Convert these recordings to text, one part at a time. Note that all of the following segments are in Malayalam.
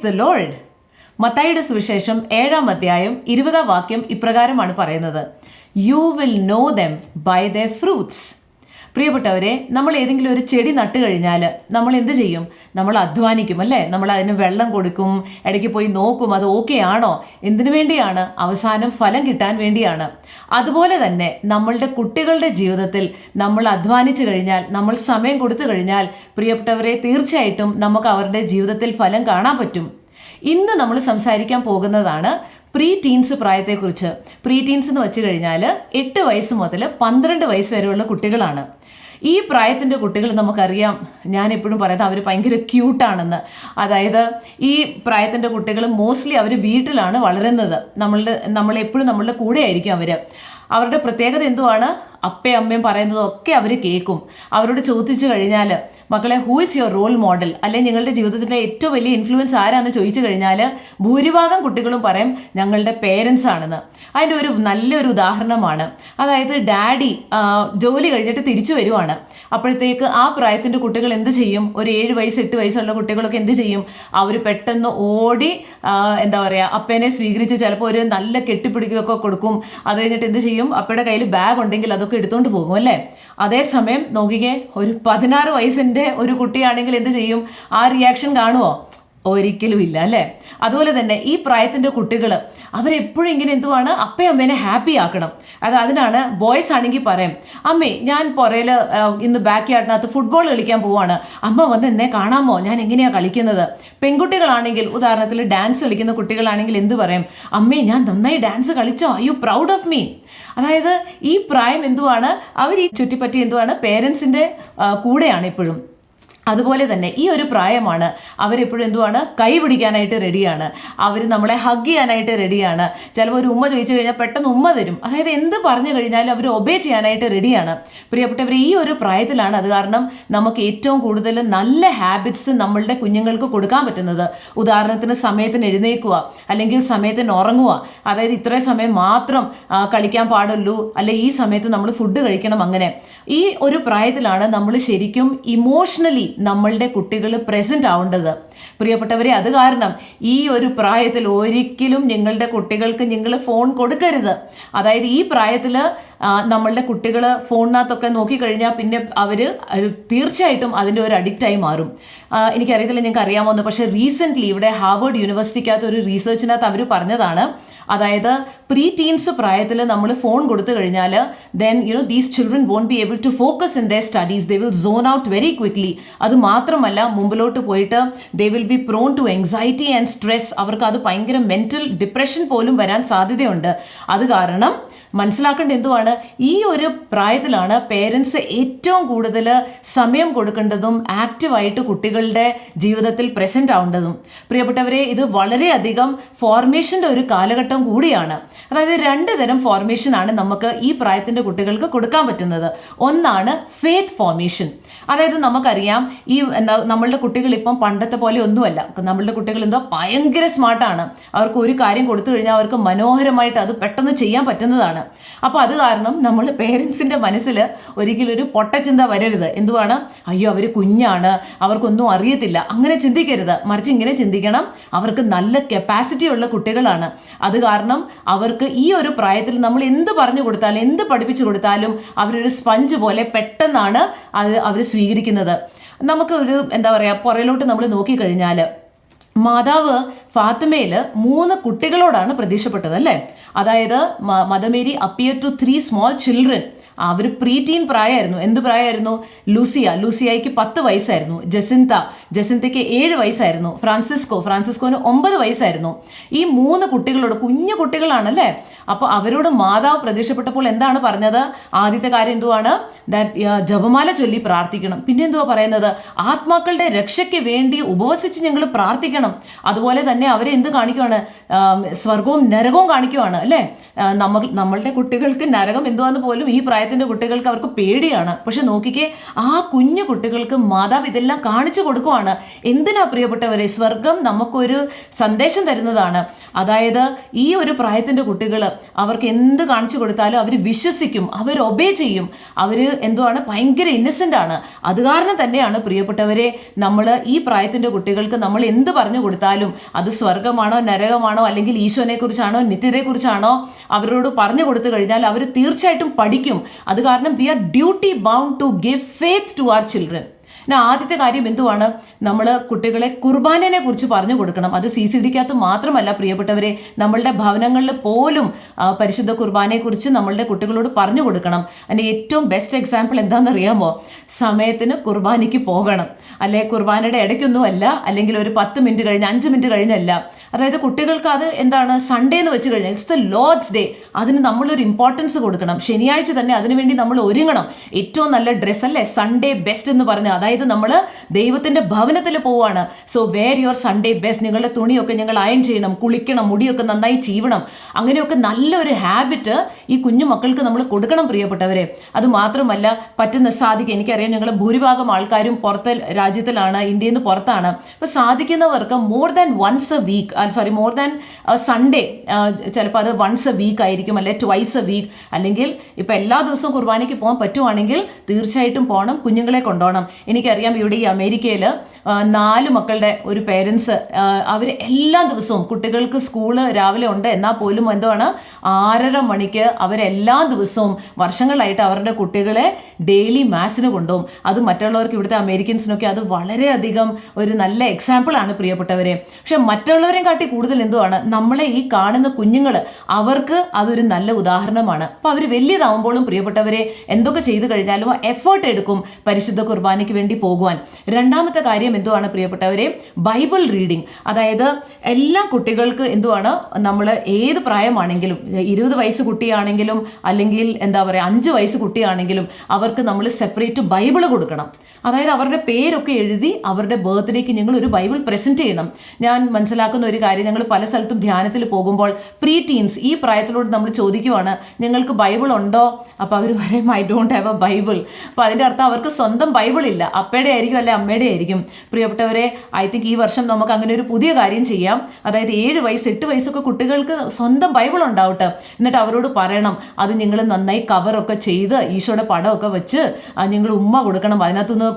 The Lord. മത്തായിയുടെ സുവിശേഷം 7-ാം അധ്യായം 20-ാം വാക്യം ഇപ്രകാരമാണ് പറയുന്നത്, you will know them by their fruits. പ്രിയപ്പെട്ടവരെ, നമ്മൾ ഏതെങ്കിലും ഒരു ചെടി നട്ട് കഴിഞ്ഞാൽ നമ്മൾ എന്ത് ചെയ്യും? നമ്മൾ അധ്വാനിക്കും അല്ലേ? നമ്മൾ അതിന് വെള്ളം കൊടുക്കും, ഇടയ്ക്ക് പോയി നോക്കും അത് ഓക്കെ ആണോ, എന്തിനു വേണ്ടിയാണ്? അവസാനം ഫലം കിട്ടാൻ വേണ്ടിയാണ്. അതുപോലെ തന്നെ നമ്മളുടെ കുട്ടികളുടെ ജീവിതത്തിൽ നമ്മൾ അധ്വാനിച്ചു കഴിഞ്ഞാൽ, നമ്മൾ സമയം കൊടുത്തു കഴിഞ്ഞാൽ, പ്രിയപ്പെട്ടവരെ, തീർച്ചയായിട്ടും നമുക്ക് അവരുടെ ജീവിതത്തിൽ ഫലം കാണാൻ പറ്റും. ഇന്ന് നമ്മൾ സംസാരിക്കാൻ പോകുന്നതാണ് പ്രീ ടീൻസ് പ്രായത്തെക്കുറിച്ച്. പ്രീ ടീൻസ് എന്ന് വെച്ച് കഴിഞ്ഞാൽ 8 വയസ്സ് മുതൽ 12 വയസ്സ് വരെയുള്ള കുട്ടികളാണ്. ഈ പ്രായത്തിൻ്റെ കുട്ടികൾ നമുക്കറിയാം, ഞാൻ എപ്പോഴും പറയുന്നത് അവർ ഭയങ്കര ക്യൂട്ടാണെന്ന്. അതായത് ഈ പ്രായത്തിൻ്റെ കുട്ടികൾ മോസ്റ്റ്ലി അവർ വീട്ടിലാണ് വളരുന്നത്. നമ്മളെപ്പോഴും നമ്മളുടെ കൂടെ ആയിരിക്കും അവർ. അവരുടെ പ്രത്യേകത എന്തുവാണ്? അപ്പയും അമ്മയും പറയുന്നതൊക്കെ അവർ കേൾക്കും. അവരോട് ചോദിച്ചു കഴിഞ്ഞാൽ, മക്കളെ, who is your role model, അല്ലെങ്കിൽ നിങ്ങളുടെ ജീവിതത്തിൻ്റെ ഏറ്റവും വലിയ ഇൻഫ്ലുവൻസ് ആരാന്ന് ചോദിച്ചു കഴിഞ്ഞാൽ ഭൂരിഭാഗം കുട്ടികളും പറയും ഞങ്ങളുടെ പേരൻസ് ആണെന്ന്. അതിൻ്റെ ഒരു നല്ലൊരു ഉദാഹരണമാണ്, അതായത് ഡാഡി ജോലി കഴിഞ്ഞിട്ട് തിരിച്ചു വരുവാണ്. അപ്പോഴത്തേക്ക് ആ പ്രായത്തിൻ്റെ കുട്ടികൾ എന്ത് ചെയ്യും? ഒരു 7 വയസ്സ് 8 വയസ്സുള്ള കുട്ടികളൊക്കെ എന്ത് ചെയ്യും? അവർ പെട്ടെന്ന് ഓടി എന്താ പറയുക, അപ്പേനെ സ്വീകരിച്ച് ചിലപ്പോൾ ഒരു നല്ല കെട്ടിപ്പിടിക്കുകയൊക്കെ കൊടുക്കും. അത് കഴിഞ്ഞിട്ട് എന്ത് ചെയ്യും? അപ്പയുടെ കയ്യിൽ ബാഗ് ഉണ്ടെങ്കിൽ അതൊക്കെ എടുത്തുകൊണ്ട് പോകും അല്ലേ? അതേസമയം നോക്കിക്കേ, ഒരു 16 വയസ്സിൻ്റെ ഒരു കുട്ടിയാണെങ്കിൽ എന്ത് ചെയ്യും? ആ റിയാക്ഷൻ കാണുമോ? ഒരിക്കലും ഇല്ല അല്ലേ? അതുപോലെ തന്നെ ഈ പ്രായത്തിൻ്റെ കുട്ടികൾ അവരെപ്പോഴും ഇങ്ങനെ എന്തുവാണ്? അപ്പയും അമ്മേനെ ഹാപ്പി ആക്കണം. അതിനാണ് ബോയ്സ് ആണെങ്കിൽ പറയും, അമ്മേ ഞാൻ പുറയിൽ ഇന്ന് ബാക്ക് യാർഡിനകത്ത് ഫുട്ബോൾ കളിക്കാൻ പോവാണ്, അമ്മ വന്ന് എന്നെ കാണാമോ, ഞാൻ എങ്ങനെയാണ് കളിക്കുന്നത്. പെൺകുട്ടികളാണെങ്കിൽ, ഉദാഹരണത്തിൽ ഡാൻസ് കളിക്കുന്ന കുട്ടികളാണെങ്കിൽ എന്ത് പറയും? അമ്മേ ഞാൻ നന്നായി ഡാൻസ് കളിച്ചോ, I you proud of me. അതായത് ഈ പ്രായം എന്തുവാണ്? അവർ ഈ ചുറ്റിപ്പറ്റി എന്തുവാണ്? പേരൻസിൻ്റെ കൂടെയാണ് എപ്പോഴും. അതുപോലെ തന്നെ ഈ ഒരു പ്രായമാണ് അവരെപ്പോഴും എന്തുവാണ്? കൈ പിടിക്കാനായിട്ട് റെഡിയാണ്, അവർ നമ്മളെ ഹഗ് ചെയ്യാനായിട്ട് റെഡിയാണ്. ചിലപ്പോൾ ഒരു ഉമ്മ ചോദിച്ചു കഴിഞ്ഞാൽ പെട്ടെന്ന് ഉമ്മ തരും. അതായത് എന്ത് പറഞ്ഞു കഴിഞ്ഞാലും അവർ ഒബേ ചെയ്യാനായിട്ട് റെഡിയാണ്. പ്രിയപ്പെട്ടവർ, ഈ ഒരു പ്രായത്തിലാണ് അത് കാരണം നമുക്ക് ഏറ്റവും കൂടുതൽ നല്ല ഹാബിറ്റ്സ് നമ്മളുടെ കുഞ്ഞുങ്ങൾക്ക് കൊടുക്കാൻ പറ്റുന്നത്. ഉദാഹരണത്തിന് സമയത്തിന് എഴുന്നേൽക്കുക, അല്ലെങ്കിൽ സമയത്തിന് ഉറങ്ങുക. അതായത് ഇത്രയും സമയം മാത്രം കളിക്കാൻ പാടുള്ളൂ, അല്ലെ ഈ സമയത്ത് നമ്മൾ ഫുഡ് കഴിക്കണം. അങ്ങനെ ഈ ഒരു പ്രായത്തിലാണ് നമ്മൾ ശരിക്കും ഇമോഷണലി നമ്മളുടെ കുട്ടികൾ പ്രസന്റ് ആവേണ്ടത്. പ്രിയപ്പെട്ടവരെ, അത് കാരണം ഈ ഒരു പ്രായത്തിൽ ഒരിക്കലും നിങ്ങളുടെ കുട്ടികൾക്ക് നിങ്ങൾ ഫോൺ കൊടുക്കരുത്. അതായത് ഈ പ്രായത്തിൽ നമ്മളുടെ കുട്ടികൾ ഫോണിനകത്തൊക്കെ നോക്കിക്കഴിഞ്ഞാൽ പിന്നെ അവർ തീർച്ചയായിട്ടും അതിൻ്റെ ഒരു അഡിക്റ്റായി മാറും. എനിക്കറിയത്തില്ല നിങ്ങൾക്ക് അറിയാമോ എന്ന്, പക്ഷേ റീസെൻ്റ്ലി ഇവിടെ ഹാർവേഡ് യൂണിവേഴ്സിറ്റിക്കകത്ത് ഒരു റീസർച്ചിനകത്ത് അവർ പറഞ്ഞതാണ്, അതായത് പ്രീ ടീൻസ് പ്രായത്തിൽ നമ്മൾ ഫോൺ കൊടുത്തു കഴിഞ്ഞാൽ then these children won't be able to focus in their studies, they will zone out very quickly. അത് മാത്രമല്ല, മുമ്പിലോട്ട് പോയിട്ട് they will be prone to anxiety and stress. അവർക്ക് അത് ഭയങ്കര മെൻ്റൽ ഡിപ്രഷൻ പോലും വരാൻ സാധ്യതയുണ്ട്. അത് കാരണം മനസ്സിലാക്കേണ്ട എന്തുവാണ്? ഈ ഒരു പ്രായത്തിലാണ് പേരൻസ് ഏറ്റവും കൂടുതൽ സമയം കൊടുക്കേണ്ടതും ആക്റ്റീവായിട്ട് കുട്ടികളുടെ ജീവിതത്തിൽ പ്രസന്റ് ആവേണ്ടതും. പ്രിയപ്പെട്ടവരെ, ഇത് വളരെയധികം ഫോർമേഷൻ്റെ ഒരു കാലഘട്ടം കൂടിയാണ്. അതായത് 2 തരം ഫോർമേഷനാണ് നമുക്ക് ഈ പ്രായത്തിൻ്റെ കുട്ടികൾക്ക് കൊടുക്കാൻ പറ്റുന്നത്. ഒന്നാണ് ഫെയ്ത്ത് ഫോർമേഷൻ. അതായത് നമുക്കറിയാം, ഈ നമ്മളുടെ കുട്ടികൾ ഇപ്പം പണ്ടത്തെ പോലെ ഒന്നുമല്ല. നമ്മളുടെ കുട്ടികൾ ഭയങ്കര സ്മാർട്ടാണ്. അവർക്ക് ഒരു കാര്യം കൊടുത്തു കഴിഞ്ഞാൽ അവർക്ക് മനോഹരമായിട്ട് അത് പെട്ടെന്ന് ചെയ്യാൻ പറ്റുന്നതാണ്. അപ്പോൾ അത് കാരണം നമ്മൾ പേരൻസിൻ്റെ മനസ്സിൽ ഒരിക്കലും ഒരു പൊട്ടച്ചിന്ത വരരുത്. എന്തുവാണ്? അയ്യോ അവർ കുഞ്ഞാണ്, അവർക്കൊന്നും അറിയത്തില്ല, അങ്ങനെ ചിന്തിക്കരുത്. മറിച്ച് ഇങ്ങനെ ചിന്തിക്കണം, അവർക്ക് നല്ല കപ്പാസിറ്റി ഉള്ള കുട്ടികളാണ്. അത് കാരണം അവർക്ക് ഈ ഒരു പ്രായത്തിൽ നമ്മൾ എന്ത് പറഞ്ഞു കൊടുത്താലും എന്ത് പഠിപ്പിച്ചു കൊടുത്താലും അവരൊരു സ്പഞ്ച് പോലെ പെട്ടെന്നാണ് അവർ സ്വീകരിക്കുന്നത്. നമുക്ക് ഒരു എന്താ പറയുക, പുറയിലോട്ട് നമ്മൾ നോക്കിക്കഴിഞ്ഞാൽ മാതാവ് ഫാത്തിമയിൽ 3 കുട്ടികളോടാണ് പ്രത്യക്ഷപ്പെട്ടത് അല്ലേ? അതായത് Mother Mary appear to 3 small children. അവർ പ്രീ ടീൻ പ്രായമായിരുന്നു. എന്ത് പ്രായമായിരുന്നു? ലൂസിയയ്ക്ക് 10 വയസ്സായിരുന്നു. ജസിന്തയ്ക്ക് 7 വയസ്സായിരുന്നു. ഫ്രാൻസിസ്കോന് 9 വയസ്സായിരുന്നു. ഈ 3 കുട്ടികളോട്, കുഞ്ഞു കുട്ടികളാണല്ലേ. അപ്പോൾ അവരോട് മാതാവ് പ്രത്യക്ഷപ്പെട്ടപ്പോൾ എന്താണ് പറഞ്ഞത്? ആദ്യത്തെ കാര്യം എന്തുവാണ്? ജപമാല ചൊല്ലി പ്രാർത്ഥിക്കണം. പിന്നെ എന്തുവാ പറയുന്നത്? ആത്മാക്കളുടെ രക്ഷയ്ക്ക് വേണ്ടി ഉപവസിച്ച് ഞങ്ങൾ പ്രാർത്ഥിക്കണം. അതുപോലെ തന്നെ അവരെ എന്ത് കാണിക്കുവാണ്? സ്വർഗവും നരകവും കാണിക്കുവാണ് അല്ലേ? നമ്മളുടെ കുട്ടികൾക്ക് നരകം എന്തുവാന്ന് പോലും ഈ പ്രായത്തിൽ പ്രായത്തിൻ്റെ കുട്ടികൾക്ക് അവർക്ക് പേടിയാണ്. പക്ഷെ നോക്കിക്കേ, ആ കുഞ്ഞു കുട്ടികൾക്ക് മാതാവ് ഇതെല്ലാം കാണിച്ചു കൊടുക്കുവാണ്. എന്തിനാ പ്രിയപ്പെട്ടവരെ? സ്വർഗം നമുക്കൊരു സന്ദേശം തരുന്നതാണ്. അതായത് ഈ ഒരു പ്രായത്തിൻ്റെ കുട്ടികൾ അവർക്ക് എന്ത് കാണിച്ചു കൊടുത്താലും അവർ വിശ്വസിക്കും, അവർ ഒബേ ചെയ്യും, അവർ എന്തുവാണ് ഭയങ്കര ഇന്നസെൻ്റ് ആണ്. അത് കാരണം തന്നെയാണ് പ്രിയപ്പെട്ടവരെ, നമ്മൾ ഈ പ്രായത്തിൻ്റെ കുട്ടികൾക്ക് നമ്മൾ എന്ത് പറഞ്ഞു കൊടുത്താലും അത് സ്വർഗമാണോ നരകമാണോ അല്ലെങ്കിൽ ഈശോനെ കുറിച്ചാണോ നിത്യതയെക്കുറിച്ചാണോ അവരോട് പറഞ്ഞു കൊടുത്തു കഴിഞ്ഞാൽ അവർ തീർച്ചയായിട്ടും പഠിക്കും. അത് കാരണം we are duty bound to give faith to our children. പിന്നെ ആദ്യത്തെ കാര്യം എന്തുവാണ്? നമ്മൾ കുട്ടികളെ കുർബാനയെ കുറിച്ച് പറഞ്ഞു കൊടുക്കണം. അത് CCDക്കകത്ത് മാത്രമല്ല പ്രിയപ്പെട്ടവരെ, നമ്മളുടെ ഭവനങ്ങളിൽ പോലും പരിശുദ്ധ കുർബാനയെക്കുറിച്ച് നമ്മളുടെ കുട്ടികളോട് പറഞ്ഞു കൊടുക്കണം. അതിൻ്റെ ഏറ്റവും ബെസ്റ്റ് എക്സാമ്പിൾ എന്താണെന്നറിയാമോ? സമയത്തിന് കുർബാനയ്ക്ക് പോകണം. അല്ലെ കുർബാനയുടെ ഇടയ്ക്കൊന്നും അല്ല, അല്ലെങ്കിൽ ഒരു 10 മിനിറ്റ് കഴിഞ്ഞ് 5 മിനിറ്റ് കഴിഞ്ഞല്ല. അതായത് കുട്ടികൾക്ക് അത് എന്താണ് സൺഡേ എന്ന് വെച്ച് കഴിഞ്ഞാൽ ഇറ്റ്സ് ദ ലോർഡ്സ് ഡേ, അതിന് നമ്മളൊരു ഇമ്പോർട്ടൻസ് കൊടുക്കണം. ശനിയാഴ്ച തന്നെ അതിനുവേണ്ടി നമ്മൾ ഒരുങ്ങണം. ഏറ്റവും നല്ല ഡ്രസ്സ് അല്ലേ സൺഡേ ബെസ്റ്റ് എന്ന് പറഞ്ഞ്, അതായത് നമ്മൾ ദൈവത്തിന്റെ ഭവനത്തിൽ പോവാണ്. So wear your Sunday best. നിങ്ങളുടെ തുണിയൊക്കെ ഞങ്ങൾ അയൺ ചെയ്യണം, കുളിക്കണം, മുടിയൊക്കെ നന്നായി ചീവണം. അങ്ങനെയൊക്കെ നല്ലൊരു ഹാബിറ്റ് ഈ കുഞ്ഞു മക്കൾക്ക് നമ്മൾ കൊടുക്കണം പ്രിയപ്പെട്ടവരെ. അത് മാത്രമല്ല സാധിക്കും. എനിക്കറിയാം ഞങ്ങൾ ഭൂരിഭാഗം ആൾക്കാരും പുറത്തെ രാജ്യത്തിലാണ്, ഇന്ത്യയിൽ നിന്ന് പുറത്താണ്. അപ്പോൾ സാധിക്കുന്നവർക്ക് മോർ ദാൻ സൺഡേ, ചിലപ്പോൾ അത് വൺസ് എ വീക്ക് ആയിരിക്കും, അല്ലെ ട്വൈസ് എ വീക്ക്, അല്ലെങ്കിൽ ഇപ്പോൾ എല്ലാ ദിവസവും കുർബാനയ്ക്ക് പോകാൻ പറ്റുവാണെങ്കിൽ തീർച്ചയായിട്ടും പോകണം, കുഞ്ഞുങ്ങളെ കൊണ്ടുപോകണം. എനിക്കറിയാം ഇവിടെ ഈ അമേരിക്കയിൽ 4 മക്കളുടെ ഒരു പേരൻസ്, അവർ എല്ലാ ദിവസവും കുട്ടികൾക്ക് സ്കൂള് രാവിലെ ഉണ്ട്, എന്നാൽ പോലും എന്താണ് 6:30 മണിക്ക് അവരെല്ലാ ദിവസവും വർഷങ്ങളായിട്ട് അവരുടെ കുട്ടികളെ ഡെയിലി മാസിന് കൊണ്ടുപോകും. അത് മറ്റുള്ളവർക്ക്, ഇവിടുത്തെ അമേരിക്കൻസിനൊക്കെ അത് വളരെയധികം ഒരു നല്ല എക്സാമ്പിളാണ് പ്രിയപ്പെട്ടവരെ. പക്ഷെ മറ്റുള്ളവരെയും കാട്ടി കൂടുതൽ എന്തുവാണ് നമ്മളെ ഈ കാണുന്ന കുഞ്ഞുങ്ങൾ, അവർക്ക് അതൊരു നല്ല ഉദാഹരണമാണ്. അപ്പോൾ അവർ വലിയതാവുമ്പോഴും പ്രിയപ്പെട്ടവരെ എന്തൊക്കെ ചെയ്തു കഴിഞ്ഞാലും എഫേർട്ട് എടുക്കും പരിശുദ്ധ കുർബാനയ്ക്ക് വേണ്ടി പോകുവാൻ. രണ്ടാമത്തെ കാര്യം എന്തുവാണ് പ്രിയപ്പെട്ടവരെ? Bible reading. അതായത് എല്ലാ കുട്ടികൾക്ക് എന്തുവാണ്, നമ്മൾ ഏത് പ്രായമാണെങ്കിലും, 20 വയസ്സ് കുട്ടിയാണെങ്കിലും അല്ലെങ്കിൽ 5 വയസ്സ് കുട്ടിയാണെങ്കിലും അവർക്ക് നമ്മൾ സെപ്പറേറ്റ് ബൈബിൾ കൊടുക്കണം. അതായത് അവരുടെ പേരൊക്കെ എഴുതി അവരുടെ ബർത്ത്ഡേക്ക് ഞങ്ങൾ ഒരു ബൈബിൾ പ്രസന്റ് ചെയ്യണം. ഞാൻ മനസ്സിലാക്കുന്ന ഒരു കാര്യം, ഞങ്ങൾ പല സ്ഥലത്തും ധ്യാനത്തിൽ പോകുമ്പോൾ പ്രീ ടീൻസ് ഈ പ്രായത്തിലോട്ട് നമ്മൾ ചോദിക്കുവാണ്, നിങ്ങൾക്ക് ബൈബിൾ ഉണ്ടോ? അപ്പോൾ അവർ പറയും I don't have A Bible. അപ്പോൾ അതിൻ്റെ അർത്ഥം അവർക്ക് സ്വന്തം ബൈബിൾ ഇല്ല, അപ്പയുടെ ആയിരിക്കും അല്ലെ അമ്മയുടെ ആയിരിക്കും. പ്രിയപ്പെട്ടവരെ, ഐ തിങ്ക് ഈ വർഷം നമുക്ക് അങ്ങനെ ഒരു പുതിയ കാര്യം ചെയ്യാം. അതായത് 7 വയസ്സ് 8 വയസ്സൊക്കെ കുട്ടികൾക്ക് സ്വന്തം ബൈബിൾ ഉണ്ടാവട്ടെ. എന്നിട്ട് അവരോട് പറയണം, അത് നിങ്ങൾ നന്നായി കവറൊക്കെ ചെയ്ത് ഈശോയുടെ പടമൊക്കെ വെച്ച് നിങ്ങൾ ഉമ്മ കൊടുക്കണം. അതിനകത്തുനിന്ന്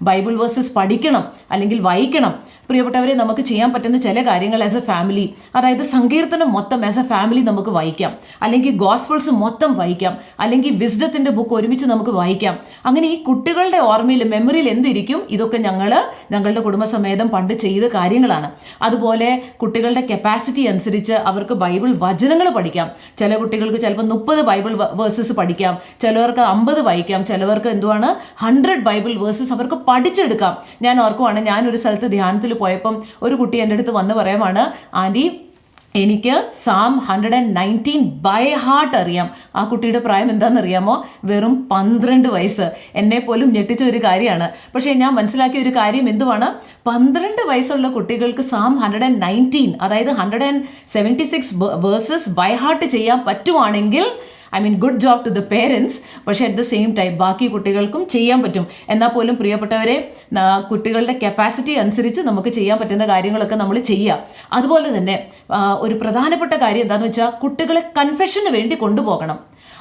ബൈബിൾ വേഴ്സസ് പഠിക്കണം അല്ലെങ്കിൽ വായിക്കണം. പ്രിയപ്പെട്ടവരെ, നമുക്ക് ചെയ്യാൻ പറ്റുന്ന ചില കാര്യങ്ങൾ ആസ് എ ഫാമിലി, അതായത് സങ്കീർത്തനം മൊത്തം ആസ് എ ഫാമിലി നമുക്ക് വായിക്കാം, അല്ലെങ്കിൽ ഗോസ്പിൾസ് മൊത്തം വായിക്കാം, അല്ലെങ്കിൽ വിസ്ഡത്തിൻ്റെ ബുക്ക് ഒരുമിച്ച് നമുക്ക് വായിക്കാം. അങ്ങനെ ഈ കുട്ടികളുടെ ഓർമ്മയിൽ മെമ്മറിയിൽ എന്തിരിക്കും? ഇതൊക്കെ ഞങ്ങളുടെ കുടുംബസമേതം പണ്ട് ചെയ്ത കാര്യങ്ങളാണ്. അതുപോലെ കുട്ടികളുടെ കപ്പാസിറ്റി അനുസരിച്ച് അവർക്ക് ബൈബിൾ വചനങ്ങൾ പഠിക്കാം. ചില കുട്ടികൾക്ക് ചിലപ്പോൾ 30 ബൈബിൾ വേഴ്സസ് പഠിക്കാം, ചിലവർക്ക് 50 വായിക്കാം, ചിലവർക്ക് 100 ബൈബിൾ വേഴ്സസ് അവർക്ക് പഠിച്ചെടുക്കാം. ഞാൻ ഓർക്കുവാണ്, ഞാനൊരു സ്ഥലത്ത് ധ്യാനത്തിൽ പോയപ്പം ഒരു കുട്ടി എൻ്റെ അടുത്ത് വന്ന് പറയുവാണ്, ആൻറ്റി എനിക്ക് സാം 119 ബൈ ഹാർട്ട് അറിയാം. ആ കുട്ടിയുടെ പ്രായം എന്താണെന്നറിയാമോ? വെറും 12 വയസ്സ്. എന്നെ പോലും ഞെട്ടിച്ച ഒരു കാര്യമാണ്. പക്ഷേ ഞാൻ മനസ്സിലാക്കിയ ഒരു കാര്യം എന്തുവാണ്, 12 വയസ്സുള്ള കുട്ടികൾക്ക് സാം 119, അതായത് 176 വേഴ്സസ് ബൈ ഹാർട്ട് ചെയ്യാൻ പറ്റുവാണെങ്കിൽ good job to the parents. പക്ഷേ അറ്റ് ദ സെയിം ടൈം ബാക്കി കുട്ടികൾക്കും ചെയ്യാൻ പറ്റും. എന്നാൽ പോലും പ്രിയപ്പെട്ടവരെ, കുട്ടികളുടെ കപ്പാസിറ്റി അനുസരിച്ച് നമുക്ക് ചെയ്യാൻ പറ്റുന്ന കാര്യങ്ങളൊക്കെ നമ്മൾ ചെയ്യുക. അതുപോലെ തന്നെ ഒരു പ്രധാനപ്പെട്ട കാര്യം എന്താണെന്ന് വെച്ചാൽ, കുട്ടികളെ കൺഫെഷന് വേണ്ടി കൊണ്ടുപോകണം.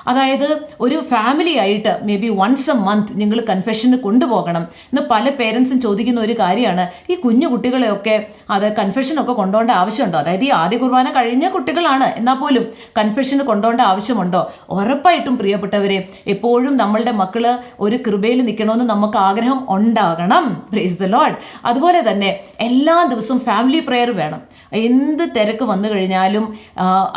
അതായത് ഒരു ഫാമിലി ആയിട്ട് maybe once a month നിങ്ങൾ കൺഫെഷന് കൊണ്ടുപോകണം. ഇന്ന് പല പേരൻസും ചോദിക്കുന്ന ഒരു കാര്യമാണ്, ഈ കുഞ്ഞു കുട്ടികളെയൊക്കെ അത് കൺഫെഷനൊക്കെ കൊണ്ടുപോകേണ്ട ആവശ്യമുണ്ടോ? അതായത് ഈ ആദ്യ കുർബാന കഴിഞ്ഞ കുട്ടികളാണ്, എന്നാൽ പോലും കൺഫെഷന് കൊണ്ടുപോകേണ്ട ആവശ്യമുണ്ടോ? ഉറപ്പായിട്ടും പ്രിയപ്പെട്ടവരെ, എപ്പോഴും നമ്മളുടെ മക്കള് ഒരു കൃപയിൽ നിൽക്കണമെന്ന് നമുക്ക് ആഗ്രഹം ഉണ്ടാകണം. Praise the Lord. അതുപോലെ തന്നെ എല്ലാ ദിവസവും ഫാമിലി പ്രെയർ വേണം. എന്ത് തിരക്ക് വന്നു കഴിഞ്ഞാലും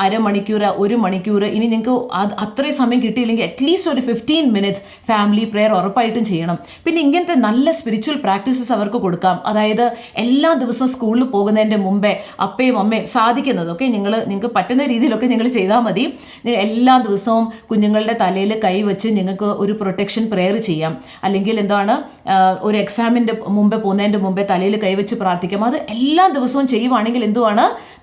അരമണിക്കൂർ 1 മണിക്കൂർ, ഇനി നിങ്ങൾക്ക് അത്രയും സമയം കിട്ടിയില്ലെങ്കിൽ അറ്റ്ലീസ്റ്റ് ഒരു 15 മിനിറ്റ്സ് ഫാമിലി പ്രെയർ ഉറപ്പായിട്ടും ചെയ്യണം. പിന്നെ ഇങ്ങനത്തെ നല്ല സ്പിരിച്വൽ പ്രാക്ടീസസ് അവർക്ക് കൊടുക്കാം. അതായത് എല്ലാ ദിവസവും സ്കൂളിൽ പോകുന്നതിൻ്റെ മുമ്പേ അപ്പയും അമ്മയും സാധിക്കുന്നതൊക്കെ നിങ്ങൾക്ക് പറ്റുന്ന രീതിയിലൊക്കെ നിങ്ങൾ ചെയ്താൽ മതി. എല്ലാ ദിവസവും കുഞ്ഞുങ്ങളുടെ തലയിൽ കൈവച്ച് നിങ്ങൾക്ക് ഒരു പ്രൊട്ടക്ഷൻ പ്രെയർ ചെയ്യാം. അല്ലെങ്കിൽ ഒരു എക്സാമിൻ്റെ മുമ്പേ പോകുന്നതിൻ്റെ മുമ്പേ തലയിൽ കൈവച്ച് പ്രാർത്ഥിക്കാം. അത് എല്ലാ ദിവസവും ചെയ്യുവാണെങ്കിൽ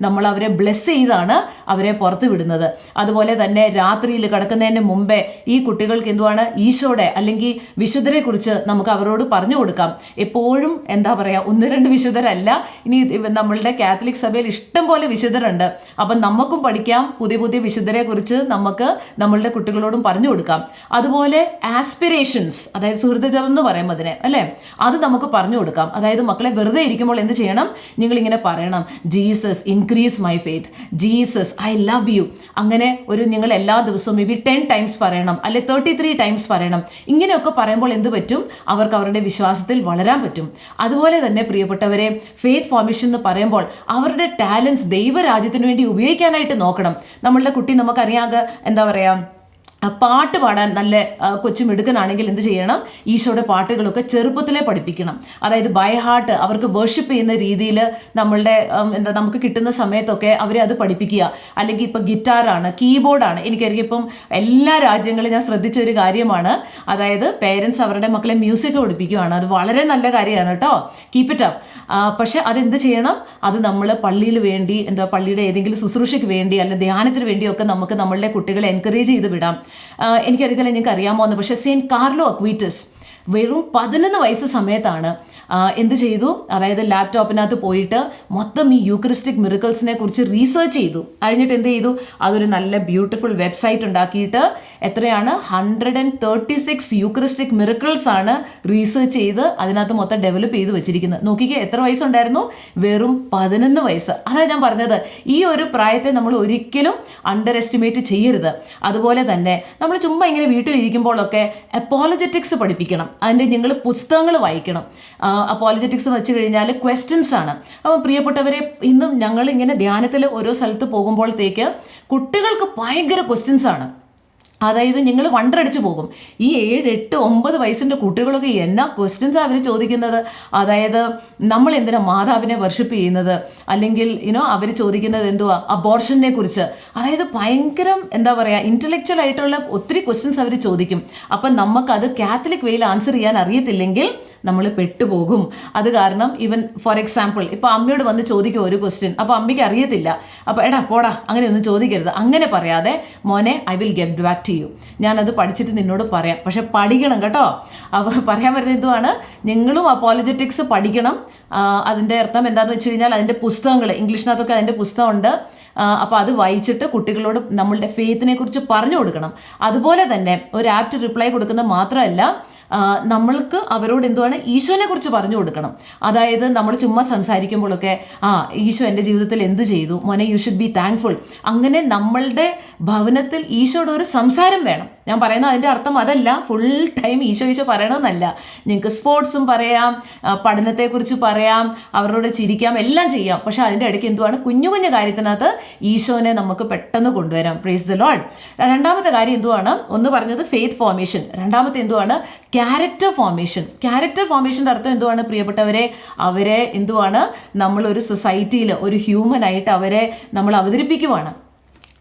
നമ്മൾ അവരെ ബ്ലെസ് ചെയ്താണ് അവരെ പുറത്ത് വിടുന്നത്. അതുപോലെ തന്നെ രാത്രിയിൽ കിടക്കുന്നതിന് മുമ്പേ ഈ കുട്ടികൾക്ക് എന്തുവാണ് ഈശോയുടെ അല്ലെങ്കിൽ വിശുദ്ധരെ കുറിച്ച് നമുക്ക് അവരോട് പറഞ്ഞു കൊടുക്കാം. എപ്പോഴും എന്താ പറയുക, 1-2 വിശുദ്ധരല്ല, ഇനി നമ്മളുടെ കാത്തലിക് സഭയിൽ ഇഷ്ടം പോലെ വിശുദ്ധരുണ്ട്. അപ്പം നമുക്കും പഠിക്കാം, പുതിയ പുതിയ വിശുദ്ധരെ കുറിച്ച് നമുക്ക് നമ്മളുടെ കുട്ടികളോടും പറഞ്ഞു കൊടുക്കാം. അതുപോലെ ആസ്പിറേഷൻസ്, അതായത് സുഹൃതജപം എന്ന് പറയുമ്പോൾ അതിനെ അല്ലേ, അത് നമുക്ക് പറഞ്ഞു കൊടുക്കാം. അതായത് മക്കളെ വെറുതെ ഇരിക്കുമ്പോൾ എന്ത് ചെയ്യണം, നിങ്ങളിങ്ങനെ പറയണം, Jesus increase my faith, Jesus I love you. അങ്ങനെ നിങ്ങൾ എല്ലാ ദിവസവും മേ ബി 10 ടൈംസ് പറയണം, അല്ലെ 33 ടൈംസ് പറയണം. ഇങ്ങനെയൊക്കെ പറയുമ്പോൾ എന്ത് പറ്റും, അവർക്ക് അവരുടെ വിശ്വാസത്തിൽ വളരാൻ പറ്റും. അതുപോലെ തന്നെ പ്രിയപ്പെട്ടവരെ, ഫെയ്ത്ത് ഫോർമേഷൻ എന്ന് പറയുമ്പോൾ അവരുടെ ടാലൻസ് ദൈവരാജ്യത്തിന് വേണ്ടി ഉപയോഗിക്കാനായിട്ട് നോക്കണം. നമ്മളുടെ കുട്ടി നമുക്കറിയാതെ എന്താ പറയുക, പാട്ട് പാടാൻ നല്ല കൊച്ചു മിടുക്കനാണെങ്കിൽ എന്ത് ചെയ്യണം, ഈശോയുടെ പാട്ടുകളൊക്കെ ചെറുപ്പത്തിലേ പഠിപ്പിക്കണം. അതായത് ബൈ ഹാർട്ട് അവർക്ക് വേർഷിപ്പ് ചെയ്യുന്ന രീതിയിൽ നമ്മളുടെ നമുക്ക് കിട്ടുന്ന സമയത്തൊക്കെ അവരെ അത് പഠിപ്പിക്കുക. അല്ലെങ്കിൽ ഇപ്പം ഗിറ്റാറാണ്, കീബോർഡാണ്. എനിക്കറിയാം ഇപ്പം എല്ലാ രാജ്യങ്ങളും ഞാൻ ശ്രദ്ധിച്ച ഒരു കാര്യമാണ്, അതായത് പേരൻസ് അവരുടെ മക്കളെ മ്യൂസിക് പഠിപ്പിക്കുകയാണ്. അത് വളരെ നല്ല കാര്യമാണ് കേട്ടോ, കീപ്പ് ഇറ്റ് അപ്പ്. പക്ഷെ അതെന്ത് ചെയ്യണം, അത് നമ്മൾ പള്ളിയിൽ വേണ്ടി പള്ളിയുടെ ഏതെങ്കിലും ശുശ്രൂഷയ്ക്ക് വേണ്ടി അല്ല ധ്യാനത്തിന് വേണ്ടിയൊക്കെ നമുക്ക് നമ്മളുടെ കുട്ടികളെ എൻകറേജ് ചെയ്ത് വിടാം. എനിക്കറിയത്തില്ല നിങ്ങൾക്ക് അറിയാമോ എന്ന്, പക്ഷേ സെയിൻറ്റ് കാർലോ അക്വീറ്റസ് വെറും 11 വയസ്സ് സമയത്താണ് എന്ത് ചെയ്തു, അതായത് ലാപ്ടോപ്പിനകത്ത് പോയിട്ട് മൊത്തം ഈ യൂക്രിസ്റ്റിക് മിറക്കിൾസിനെ കുറിച്ച് റീസേർച്ച് ചെയ്തു. കഴിഞ്ഞിട്ട് എന്ത് ചെയ്തു, അതൊരു നല്ല ബ്യൂട്ടിഫുൾ വെബ്സൈറ്റ് ഉണ്ടാക്കിയിട്ട് എത്രയാണ് 136 യൂക്രിസ്റ്റിക് മിറക്കിൾസ് ആണ് റീസേർച്ച് ചെയ്ത് അതിനകത്ത് മൊത്തം ഡെവലപ്പ് ചെയ്ത് വെച്ചിരിക്കുന്നത്. നോക്കിക്കേ എത്ര വയസ്സുണ്ടായിരുന്നു, വെറും 11 വയസ്സ്. അതാണ് ഞാൻ പറഞ്ഞത്, ഈ ഒരു പ്രായത്തെ നമ്മൾ ഒരിക്കലും അണ്ടർ എസ്റ്റിമേറ്റ് ചെയ്യരുത്. അതുപോലെ തന്നെ നമ്മൾ ചുമ്മാ ഇങ്ങനെ വീട്ടിലിരിക്കുമ്പോഴൊക്കെ അപ്പോളജറ്റിക്സ് പഠിപ്പിക്കണം. അതിൻ്റെ നിങ്ങൾ പുസ്തകങ്ങൾ വായിക്കണം. അപ്പോളജറ്റിക്സ് വെച്ച് കഴിഞ്ഞാൽ ക്വസ്റ്റ്യൻസ് ആണ്. അപ്പോൾ പ്രിയപ്പെട്ടവരെ, ഇന്നും ഞങ്ങളിങ്ങനെ ധ്യാനത്തിൽ ഓരോ സ്ഥലത്ത് പോകുമ്പോഴത്തേക്ക് കുട്ടികൾക്ക് ഭയങ്കര ക്വസ്റ്റ്യൻസ് ആണ്. അതായത് നിങ്ങൾ വണ്ടടിച്ചു പോകും. ഈ 7, 8, 9 വയസ്സിൻ്റെ കുട്ടികളൊക്കെ എന്നാ ക്വസ്റ്റ്യൻസാണ് അവർ ചോദിക്കുന്നത്. അതായത് നമ്മൾ എന്തിനാ മാതാവിനെ വർഷിപ്പ് ചെയ്യുന്നത്, അല്ലെങ്കിൽ അവർ ചോദിക്കുന്നത് എന്തുവാ, അബോർഷനെ കുറിച്ച്. അതായത് ഭയങ്കര എന്താ പറയുക, ഇൻ്റലക്ച്വൽ ആയിട്ടുള്ള ഒത്തിരി ക്വസ്റ്റ്യൻസ് അവർ ചോദിക്കും. അപ്പം നമുക്കത് കാത്തലിക് വേയിൽ ആൻസർ ചെയ്യാൻ അറിയത്തില്ലെങ്കിൽ നമ്മൾ പെട്ടുപോകും. അത് കാരണം ഈവൻ ഫോർ എക്സാമ്പിൾ ഇപ്പോൾ അമ്മയോട് വന്ന് ചോദിക്കും ഒരു ക്വസ്റ്റ്യൻ, അപ്പോൾ അമ്മയ്ക്ക് അറിയത്തില്ല, അപ്പോൾ എടാ പോടാ അങ്ങനെയൊന്നും ചോദിക്കരുത്. അങ്ങനെ പറയാതെ മോനെ I will get back to you, ഞാനത് പഠിച്ചിട്ട് നിന്നോട് പറയാം. പക്ഷെ പഠിക്കണം കേട്ടോ. അപ്പോൾ പറയാൻ വരുന്നത് എന്തുവാണ്, നിങ്ങളും അപ്പോളജറ്റിക്സ് പഠിക്കണം. അതിൻ്റെ അർത്ഥം എന്താണെന്ന് വെച്ച് കഴിഞ്ഞാൽ അതിൻ്റെ പുസ്തകങ്ങൾ ഇംഗ്ലീഷിനകത്തൊക്കെ അതിൻ്റെ പുസ്തകമുണ്ട്. അപ്പോൾ അത് വായിച്ചിട്ട് കുട്ടികളോട് നമ്മളുടെ ഫെയ്ത്തിനെ കുറിച്ച് പറഞ്ഞു കൊടുക്കണം. അതുപോലെ തന്നെ ഒരു ആപ്റ്റ് റിപ്ലൈ കൊടുക്കുന്നത് മാത്രമല്ല, നമ്മൾക്ക് അവരോട് എന്തുവാണ് ഈശോനെ കുറിച്ച് പറഞ്ഞു കൊടുക്കണം. അതായത് നമ്മൾ ചുമ്മാ സംസാരിക്കുമ്പോഴൊക്കെ ഈശോ എൻ്റെ ജീവിതത്തിൽ എന്ത് ചെയ്തു മോനെ, യു ഷുഡ് ബി താങ്ക്ഫുൾ. അങ്ങനെ നമ്മളുടെ ഭവനത്തിൽ ഈശോയുടെ ഒരു സംസാരം വേണം. ഞാൻ പറയുന്നത് അതിൻ്റെ അർത്ഥം അതല്ല ഫുൾ ടൈം ഈശോ ഈശോ പറയണമെന്നല്ല. നിങ്ങൾക്ക് സ്പോർട്സും പറയാം, പഠനത്തെക്കുറിച്ച് പറയാം, അവരോട് ചിരിക്കാം, എല്ലാം ചെയ്യാം. പക്ഷെ അതിൻ്റെ ഇടയ്ക്ക് എന്തുവാണ്, കുഞ്ഞു കുഞ്ഞു കാര്യത്തിനകത്ത് ഈശോനെ നമുക്ക് പെട്ടെന്ന് കൊണ്ടുവരാം. Praise the Lord. രണ്ടാമത്തെ കാര്യം എന്തുവാണ്, ഒന്ന് പറഞ്ഞത് ഫെയ്ത്ത് ഫോർമേഷൻ, രണ്ടാമത്തെ എന്തുവാണ്, ക്യാരക്ടർ ഫോർമേഷൻ. ക്യാരക്ടർ ഫോർമേഷൻ്റെ അർത്ഥം എന്തുവാണ് പ്രിയപ്പെട്ടവരെ, അവരെ എന്തുവാണ്, നമ്മളൊരു സൊസൈറ്റിയിൽ ഒരു ഹ്യൂമൻ ആയിട്ട് അവരെ നമ്മൾ അവതരിപ്പിക്കുവാണ്.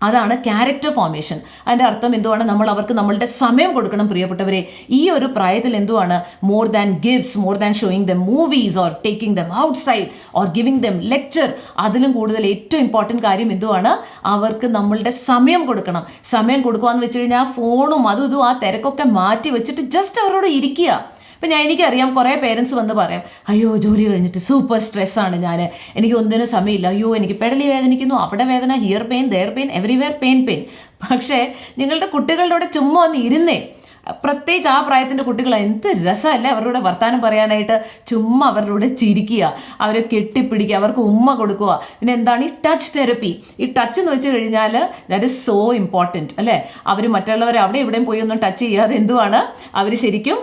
അതാണ് ക്യാരക്ടർ ഫോർമേഷൻ. അതിൻ്റെ അർത്ഥം എന്തുവാണ്, നമ്മൾ അവർക്ക് നമ്മളുടെ സമയം കൊടുക്കണം. പ്രിയപ്പെട്ടവരെ, ഈ ഒരു പ്രായത്തിൽ എന്തുവാണ്, more than gifts, more than showing dum movies or taking dum outside or giving dum lecture, അതിലും കൂടുതൽ ഏറ്റവും ഇമ്പോർട്ടൻറ്റ് കാര്യം എന്തുവാണ്, അവർക്ക് നമ്മളുടെ സമയം കൊടുക്കണം. സമയം കൊടുക്കുക എന്ന് വെച്ച് കഴിഞ്ഞാൽ ഫോണും അതും ഇതും ആ തിരക്കൊക്കെ മാറ്റി വെച്ചിട്ട് ജസ്റ്റ് അവരോട് ഇരിക്കുക. ഇപ്പം എനിക്കറിയാം കുറേ പേരൻസ് വന്ന് പറയാം, അയ്യോ ജോലി കഴിഞ്ഞിട്ട് സൂപ്പർ സ്ട്രെസ്സാണ് ഞാൻ, എനിക്ക് ഒന്നിനും സമയമില്ല, അയ്യോ എനിക്ക് പെടലി വേദനിക്കുന്നു, അവിടെ വേദന, here pain, there pain, everywhere pain. പക്ഷേ നിങ്ങളുടെ കുട്ടികളുടെ കൂടെ ചുമ്മാ ഒന്ന് ഇരുന്നേ. പ്രത്യേകിച്ച് ആ പ്രായത്തിൻ്റെ കുട്ടികൾ എന്ത് രസമല്ലേ അവരുടെ വർത്താനം പറയാനായിട്ട്. ചുമ്മാ അവരുടെ കൂടെ ചിരിക്കുക, അവരെ കെട്ടിപ്പിടിക്കുക, അവർക്ക് ഉമ്മ കൊടുക്കുക. പിന്നെ എന്താണ് ഈ ടച്ച് തെറപ്പി. ഈ ടച്ച് എന്ന് വെച്ച് കഴിഞ്ഞാൽ ദാറ്റ് ഈസ് സോ ഇമ്പോർട്ടൻറ്റ് അല്ലേ. അവർ മറ്റുള്ളവരെ അവിടെ ഇവിടെയും പോയി ഒന്നും ടച്ച് ചെയ്യാതെ എന്തുവാണ്, അവർ ശരിക്കും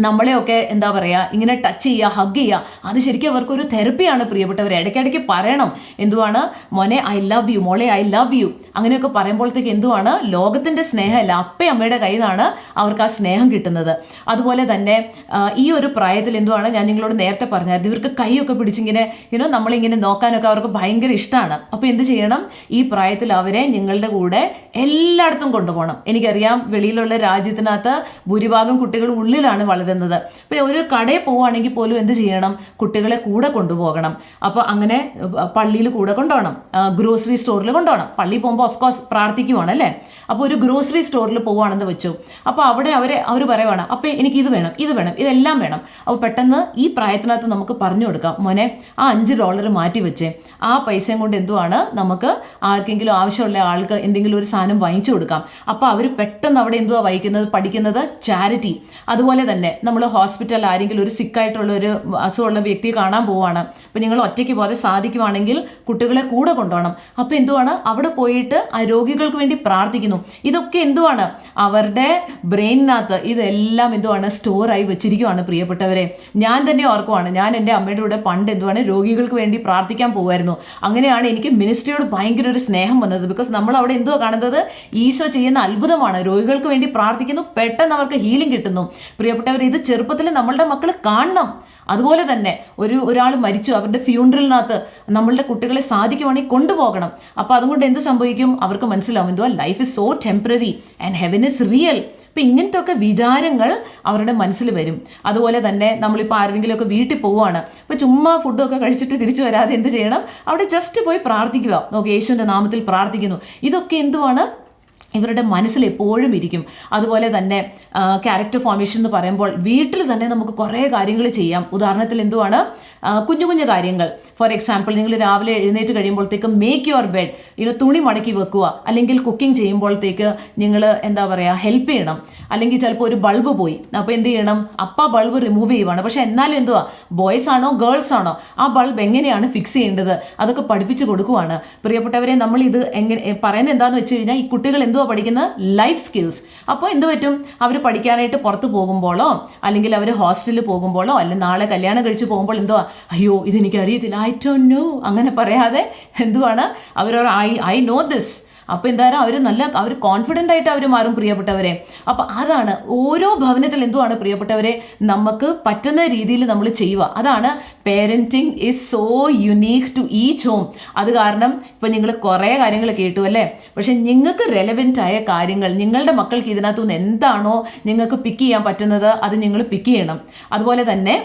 നമ്മളെയൊക്കെ എന്താ പറയുക ഇങ്ങനെ ടച്ച് ചെയ്യുക, ഹഗ് ചെയ്യുക. അത് ശരിക്കും അവർക്കൊരു തെറപ്പിയാണ് പ്രിയപ്പെട്ടവരെ. ഇടയ്ക്കിടയ്ക്ക് പറയണം എന്തുവാണ്, മോനെ ഐ ലവ് യു, മോളെ ഐ ലവ് യു. അങ്ങനെയൊക്കെ പറയുമ്പോഴത്തേക്ക് എന്തുവാണ്, ലോകത്തിൻ്റെ സ്നേഹമല്ല, അപ്പയും അമ്മയുടെ കയ്യിൽ നിന്നാണ് അവർക്ക് ആ സ്നേഹം കിട്ടുന്നത്. അതുപോലെ തന്നെ ഈ ഒരു പ്രായത്തിൽ എന്തുവാണ്, ഞാൻ നിങ്ങളോട് നേരത്തെ പറഞ്ഞായിരുന്നു, ഇവർക്ക് കൈയൊക്കെ പിടിച്ചിങ്ങനെ നമ്മളിങ്ങനെ നോക്കാനൊക്കെ അവർക്ക് ഭയങ്കര ഇഷ്ടമാണ്. അപ്പോൾ എന്ത് ചെയ്യണം, ഈ പ്രായത്തിൽ അവരെ നിങ്ങളുടെ കൂടെ എല്ലായിടത്തും കൊണ്ടുപോകണം. എനിക്കറിയാം വെളിയിലുള്ള രാജ്യത്തിനകത്ത് ഭൂരിഭാഗം കുട്ടികൾ ഉള്ളിലാണ് വളരുന്നത്. പിന്നെ ഒരു കടയിൽ പോവുകയാണെങ്കിൽ പോലും എന്ത് ചെയ്യണം, കുട്ടികളെ കൂടെ കൊണ്ടുപോകണം. അപ്പോൾ അങ്ങനെ പള്ളിയിൽ കൂടെ കൊണ്ടുപോകണം, ഗ്രോസറി സ്റ്റോറിൽ കൊണ്ടുപോകണം. പള്ളിയിൽ പോകുമ്പോൾ പോകുമ്പോൾ ഓഫ് കോഴ്സ് പ്രാർത്ഥിക്കുവാണ് അല്ലേ. അപ്പോൾ ഒരു ഗ്രോസറി സ്റ്റോറിൽ പോകുവാണെന്ന് വെച്ചു. അപ്പോൾ അവിടെ അവർ പറയുവാണ്, അപ്പോൾ എനിക്ക് ഇത് വേണം ഇതെല്ലാം വേണം. അപ്പോൾ പെട്ടെന്ന് ഈ പ്രായത്തിനകത്ത് നമുക്ക് പറഞ്ഞു കൊടുക്കാം, മോനെ ആ $5 മാറ്റി വെച്ചേ, ആ പൈസയും കൊണ്ട് എന്തുവാണ് നമുക്ക് ആർക്കെങ്കിലും ആവശ്യമുള്ള ആൾക്ക് എന്തെങ്കിലും ഒരു സാധനം വാങ്ങിച്ചു കൊടുക്കാം. അപ്പോൾ അവർ പെട്ടെന്ന് അവിടെ എന്തുവാ പഠിക്കുന്നത് ചാരിറ്റി. അതുപോലെ തന്നെ നമ്മൾ ഹോസ്പിറ്റലിൽ ആരെങ്കിലും ഒരു സിക്കായിട്ടുള്ള ഒരു അസുഖമുള്ള വ്യക്തിയെ കാണാൻ പോവുകയാണ്. അപ്പോൾ നിങ്ങൾ ഒറ്റയ്ക്ക് പോകാതെ സാധിക്കുവാണെങ്കിൽ കുട്ടികളെ കൂടെ കൊണ്ടുപോകണം. അപ്പോൾ എന്തുവാണ് അവിടെ പോയിട്ട് ആ രോഗികൾക്ക് വേണ്ടി പ്രാർത്ഥിക്കുന്നു. ഇതൊക്കെ എന്തുവാണ് അവരുടെ ബ്രെയിനിനകത്ത് ഇതെല്ലാം എന്തുവാണ് സ്റ്റോറായി വെച്ചിരിക്കുവാണ് പ്രിയപ്പെട്ടവരെ. ഞാൻ തന്നെ ഓർക്കുവാണ്, ഞാൻ എൻ്റെ അമ്മയുടെ കൂടെ പണ്ട് എന്തുവാണ് രോഗികൾക്ക് വേണ്ടി പ്രാർത്ഥിക്കാൻ പോകുമായിരുന്നു. അങ്ങനെയാണ് എനിക്ക് മിനിസ്ട്രിയോട് ഭയങ്കര ഒരു സ്നേഹം വന്നത്. ബിക്കോസ് നമ്മൾ അവിടെ എന്തുവാ കാണുന്നത്, ഈശോ ചെയ്യുന്ന അത്ഭുതമാണ്. രോഗികൾക്ക് വേണ്ടി പ്രാർത്ഥിക്കുന്നു, പെട്ടെന്ന് അവർക്ക് ഹീലിംഗ് കിട്ടുന്നു. പ്രിയപ്പെട്ടവർ, ഇത് ചെറുപ്പത്തിൽ നമ്മളുടെ മക്കൾ കാണണം. അതുപോലെ തന്നെ ഒരാൾ മരിച്ചു, അവരുടെ ഫ്യൂണറലിനകത്ത് നമ്മളുടെ കുട്ടികളെ സാധിക്കുവാണെങ്കിൽ കൊണ്ടുപോകണം. അപ്പോൾ അതുകൊണ്ട് എന്ത് സംഭവിക്കും, അവർക്ക് മനസ്സിലാവും എന്തുവാ life is so temporary and heaven is real. അപ്പം ഇങ്ങനത്തെ ഒക്കെ വിചാരങ്ങൾ അവരുടെ മനസ്സിൽ വരും. അതുപോലെ തന്നെ നമ്മളിപ്പോൾ ആരെങ്കിലുമൊക്കെ വീട്ടിൽ പോവുകയാണ്, അപ്പോൾ ചുമ്മാ ഫുഡൊക്കെ കഴിച്ചിട്ട് തിരിച്ചു വരാതെ എന്ത് ചെയ്യണം, അവിടെ ജസ്റ്റ് പോയി പ്രാർത്ഥിക്കുക. ഓക്കെ, യേശുവിൻ്റെ നാമത്തിൽ പ്രാർത്ഥിക്കുന്നു. ഇതൊക്കെ എന്തുവാണ് ഇവരുടെ മനസ്സിൽ എപ്പോഴും ഇരിക്കും. അതുപോലെ തന്നെ ക്യാരക്ടർ ഫോർമേഷൻ എന്ന് പറയുമ്പോൾ വീട്ടിൽ തന്നെ നമുക്ക് കുറേ കാര്യങ്ങൾ ചെയ്യാം. ഉദാഹരണത്തിൽ എന്തുവാണ് കുഞ്ഞു കുഞ്ഞു കാര്യങ്ങൾ. ഫോർ എക്സാമ്പിൾ, നിങ്ങൾ രാവിലെ എഴുന്നേറ്റ് കഴിയുമ്പോഴത്തേക്ക് മേക്ക് യുവർ ബെഡ്, തുണി മടക്കി വെക്കുക. അല്ലെങ്കിൽ കുക്കിംഗ് ചെയ്യുമ്പോഴത്തേക്ക് നിങ്ങൾ എന്താ പറയുക ഹെൽപ്പ് ചെയ്യണം. അല്ലെങ്കിൽ ചിലപ്പോൾ ഒരു ബൾബ് പോയി, അപ്പോൾ എന്ത് ചെയ്യണം, അപ്പം ബൾബ് റിമൂവ് ചെയ്യുവാണ്. പക്ഷേ എന്നാലും എന്തുവാ, ബോയ്സ് ആണോ ഗേൾസ് ആണോ, ആ ബൾബ് എങ്ങനെയാണ് ഫിക്സ് ചെയ്യേണ്ടത് അതൊക്കെ പഠിപ്പിച്ച് കൊടുക്കുവാണ്. പ്രിയപ്പെട്ടവരെ, നമ്മൾ ഇത് എങ്ങനെ പറയുന്നത് എന്താണെന്ന് വെച്ച് കഴിഞ്ഞാൽ ഈ കുട്ടികൾ എന്തുവാ പഠിക്കുന്ന ലൈഫ് സ്കിൽസ്. അപ്പോൾ എന്ത് പറ്റും, അവർ പഠിക്കാനായിട്ട് പുറത്ത് പോകുമ്പോഴോ അല്ലെങ്കിൽ അവർ ഹോസ്റ്റലിൽ പോകുമ്പോഴോ അല്ലെങ്കിൽ നാളെ കല്യാണം കഴിച്ച് പോകുമ്പോൾ എന്തുവാ, അയ്യോ ഇതെനിക്ക് അറിയത്തില്ല, ഐ ഡോണ്ട് നോ, അങ്ങനെ പറയാതെ എന്തുവാണ് അവർ ഐ നോ ദിസ്. അപ്പോൾ എന്തായാലും അവർ കോൺഫിഡൻ്റ് ആയിട്ട് അവർ മാറും പ്രിയപ്പെട്ടവരെ. അപ്പോൾ അതാണ് ഓരോ ഭവനത്തിൽ എന്തുവാണ് പ്രിയപ്പെട്ടവരെ നമുക്ക് പറ്റുന്ന രീതിയിൽ നമ്മൾ ചെയ്യുക. അതാണ് parenting is so unique to each home. അത് കാരണം ഇപ്പോൾ നിങ്ങൾ കുറേ കാര്യങ്ങൾ കേട്ടു അല്ലേ, പക്ഷെ നിങ്ങൾക്ക് റെലവെൻ്റ് ആയ കാര്യങ്ങൾ നിങ്ങളുടെ മക്കൾക്ക് ഇതിനകത്തുനിന്ന് എന്താണോ നിങ്ങൾക്ക് പിക്ക് ചെയ്യാൻ പറ്റുന്നത് അത് നിങ്ങൾ പിക്ക് ചെയ്യണം. അതുപോലെ തന്നെ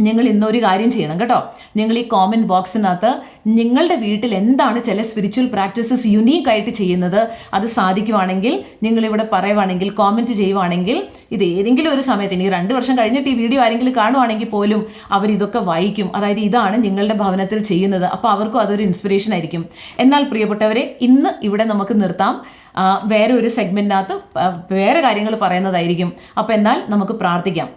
നിങ്ങൾ ഇന്നൊരു കാര്യം ചെയ്യണം കേട്ടോ. നിങ്ങൾ ഈ കോമൻറ്റ് ബോക്സിനകത്ത് നിങ്ങളുടെ വീട്ടിൽ എന്താണ് ചില സ്പിരിച്വൽ പ്രാക്ടീസസ് യുണീക്കായിട്ട് ചെയ്യുന്നത് അത് സാധിക്കുവാണെങ്കിൽ നിങ്ങളിവിടെ പറയുവാണെങ്കിൽ കോമൻറ്റ് ചെയ്യുവാണെങ്കിൽ ഇത് ഏതെങ്കിലും ഒരു സമയത്ത് ഇനി 2 വർഷം കഴിഞ്ഞിട്ട് ഈ വീഡിയോ ആരെങ്കിലും കാണുവാണെങ്കിൽ പോലും അവരിതൊക്കെ വായിക്കും. അതായത് ഇതാണ് നിങ്ങളുടെ ഭവനത്തിൽ ചെയ്യുന്നത്. അപ്പോൾ അവർക്കും അതൊരു ഇൻസ്പിറേഷൻ ആയിരിക്കും. എന്നാൽ പ്രിയപ്പെട്ടവരെ, ഇന്ന് ഇവിടെ നമുക്ക് നിർത്താം. വേറെ ഒരു സെഗ്മെൻറ്റിനകത്ത് വേറെ കാര്യങ്ങൾ പറയുന്നതായിരിക്കും. അപ്പോൾ എന്നാൽ നമുക്ക് പ്രാർത്ഥിക്കാം.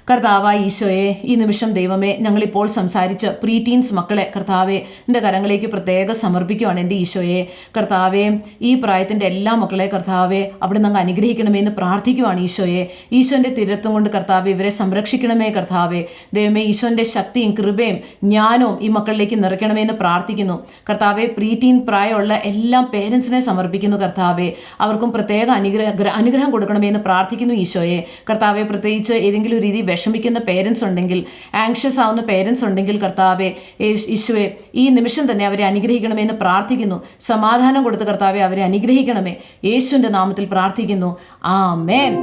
കർത്താവായ ഈശോയെ, ഈ നിമിഷം ദൈവമേ, ഞങ്ങളിപ്പോൾ സംസാരിച്ച് പ്രീ ടീൻസ് മക്കളെ കർത്താവെ എൻ്റെ കരങ്ങളിലേക്ക് പ്രത്യേകം സമർപ്പിക്കുവാണ്. എൻ്റെ ഈശോയെ കർത്താവെ, ഈ പ്രായത്തിൻ്റെ എല്ലാ മക്കളെ കർത്താവെ അവിടെ നിന്ന് അനുഗ്രഹിക്കണമേ എന്ന് പ്രാർത്ഥിക്കുവാണ്. ഈശോയെ, ഈശോൻ്റെ തിരത്തും കൊണ്ട് കർത്താവെ ഇവരെ സംരക്ഷിക്കണമേ. കർത്താവെ ദൈവമേ, ഈശോൻ്റെ ശക്തിയും കൃപയും ജ്ഞാനവും ഈ മക്കളിലേക്ക് നിറയ്ക്കണമേ എന്ന് പ്രാർത്ഥിക്കുന്നു. കർത്താവെ, പ്രീ ടീൻ പ്രായമുള്ള എല്ലാ പേരൻസിനെ സമർപ്പിക്കുന്നു. കർത്താവെ അവർക്കും പ്രത്യേക അനുഗ്രഹം കൊടുക്കണമേ എന്ന് പ്രാർത്ഥിക്കുന്നു. ഈശോയെ കർത്താവെ, പ്രത്യേകിച്ച് ഏതെങ്കിലും ഒരു രീതി വിഷമിക്കുന്ന പേരൻസ് ഉണ്ടെങ്കിൽ, ആങ്ഷ്യസ് ആവുന്ന പേരൻസ് ഉണ്ടെങ്കിൽ കർത്താവെ ഈശോയെ ഈ നിമിഷം തന്നെ അവരെ അനുഗ്രഹിക്കണമെന്ന് പ്രാർത്ഥിക്കുന്നു. സമാധാനം കൊടുത്ത് കർത്താവെ അവരെ അനുഗ്രഹിക്കണമേ. യേശുവിൻ്റെ നാമത്തിൽ പ്രാർത്ഥിക്കുന്നു. ആമേൻ.